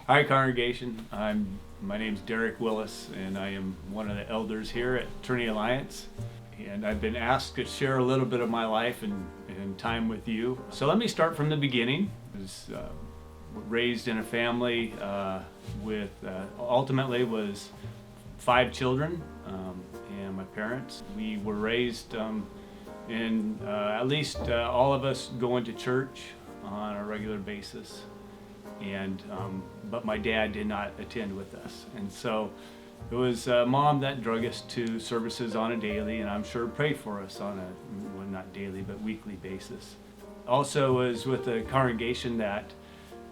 Hi, congregation. My name's Derek Willis, and I am one of the elders here at Trinity Alliance. And I've been asked to share a little bit of my life and time with you. So let me start from the beginning. I was raised in a family with ultimately was 5 children, and my parents. We were raised in at least all of us going to church on a regular basis. And but my dad did not attend with us, and so it was mom that drug us to services on a daily, and I'm sure prayed for us on a, well, not daily but weekly basis. Also was with a congregation that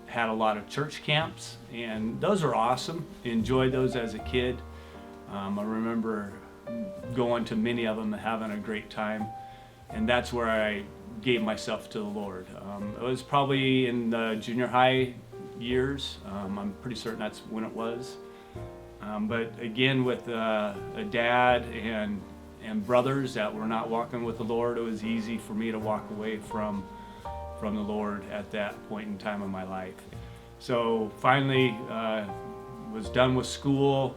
had a lot of church camps, and those are awesome. Enjoyed those as a kid. I remember going to many of them and having a great time, and that's where I gave myself to the Lord. It was probably in the junior high years. I'm pretty certain that's when it was. But again, with a dad and brothers that were not walking with the Lord, it was easy for me to walk away from the Lord at that point in time of my life. So finally was done with school.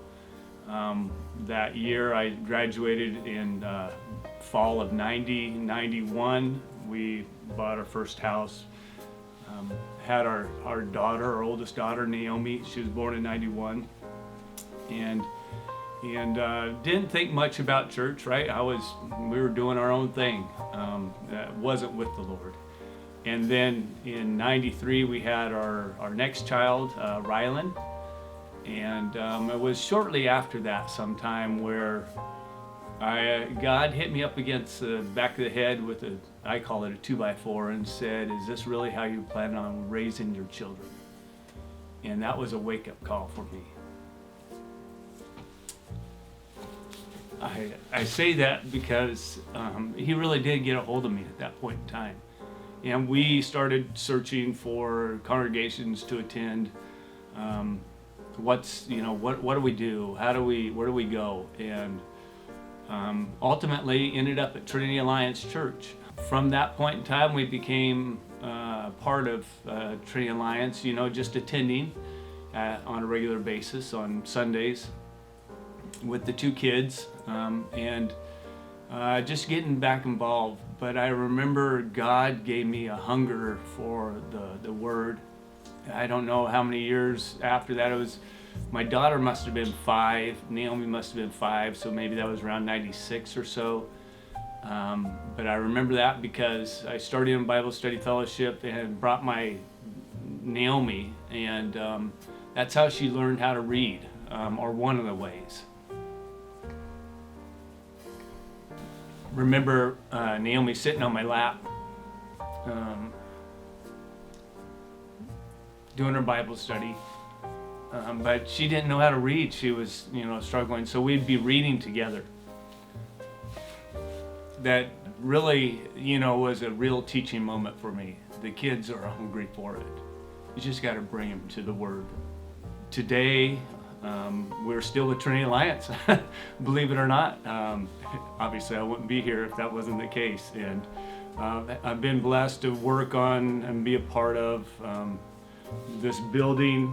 That year I graduated in fall of 91. We bought our first house. Had our daughter, our oldest daughter, Naomi. She was born in 91, and didn't think much about church. Right, we were doing our own thing. That wasn't with the Lord. And then in 93 we had our next child, Rylan, and it was shortly after that sometime where God hit me up against the back of the head with I call it a 2x4, and said, "Is this really how you plan on raising your children?" And that was a wake-up call for me. I say that because he really did get a hold of me at that point in time. And we started searching for congregations to attend. What do we do? Where do we go? And ultimately ended up at Trinity Alliance Church. From that point in time, we became part of Trinity Alliance, just attending on a regular basis on Sundays with the 2 kids, and just getting back involved. But I remember God gave me a hunger for the Word. I don't know how many years after that it was. My daughter must have been 5, Naomi must have been 5, so maybe that was around 96 or so. But I remember that because I started in Bible study fellowship and brought my Naomi, and that's how she learned how to read, or one of the ways. Remember Naomi sitting on my lap, doing her Bible study. But she didn't know how to read. She was, struggling. So we'd be reading together. That really, was a real teaching moment for me. The kids are hungry for it. You just got to bring them to the Word. Today, we're still with Trinity Alliance, believe it or not. Obviously, I wouldn't be here if that wasn't the case. And I've been blessed to work on and be a part of this building,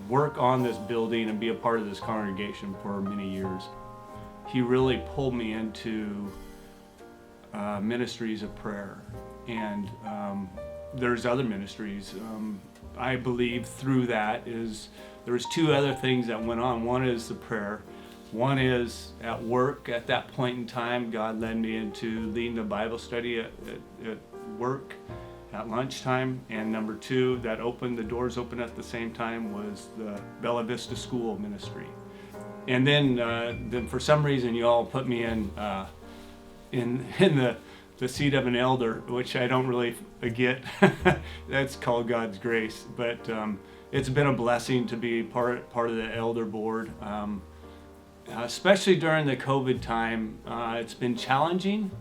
work on this building and be a part of this congregation for many years. He really pulled me into ministries of prayer, and there's other ministries. I believe through that there's 2 other things that went on. One is the prayer. One is at work. At that point in time, God led me into leading a Bible study at work at lunchtime, and number 2 that the doors opened at the same time was the Bella Vista School ministry. And then for some reason you all put me in the seat of an elder, which I don't really get. That's called God's grace, but it's been a blessing to be part of the elder board, especially during the COVID time. It's been challenging,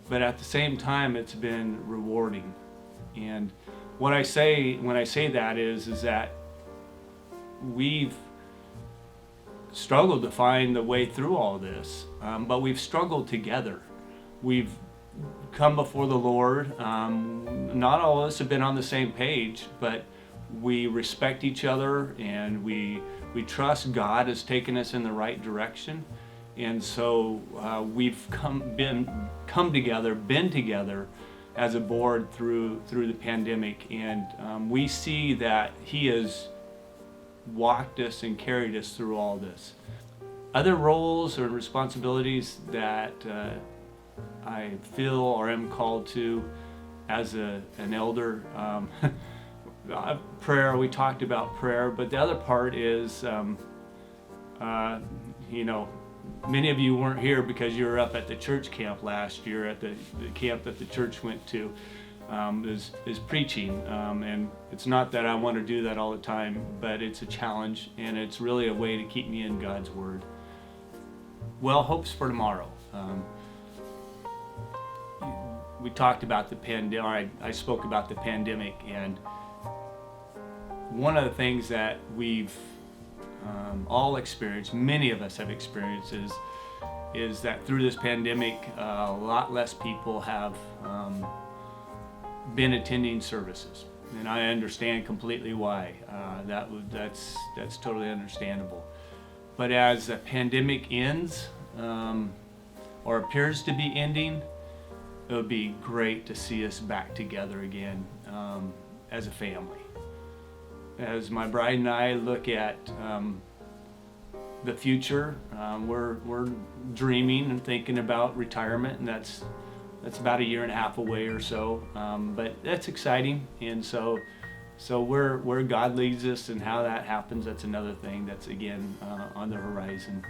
but at the same time it's been rewarding. And what I say when I say that is that we've struggled to find the way through all this, but we've struggled together. We've come before the Lord. Not all of us have been on the same page, but we respect each other, and we trust God has taken us in the right direction. And so we've come together, been together as a board through the pandemic, and we see that He has walked us and carried us through all this. Other roles or responsibilities that I feel or am called to as an elder, prayer. We talked about prayer, but the other part is, many of you weren't here because you were up at the church camp last year, at the camp that the church went to, is preaching. And it's not that I want to do that all the time, but it's a challenge, and it's really a way to keep me in God's Word. Well, hopes for tomorrow. We talked about the pandemic. I spoke about the pandemic, and one of the things that we've all experienced, many of us have experienced, is that through this pandemic, a lot less people have been attending services, and I understand completely why. That's totally understandable. But as the pandemic ends, or appears to be ending, it would be great to see us back together again as a family. As my bride and I look at the future, we're dreaming and thinking about retirement, and that's about a year and a half away or so. But that's exciting, and so where God leads us and how that happens, that's another thing that's again on the horizon.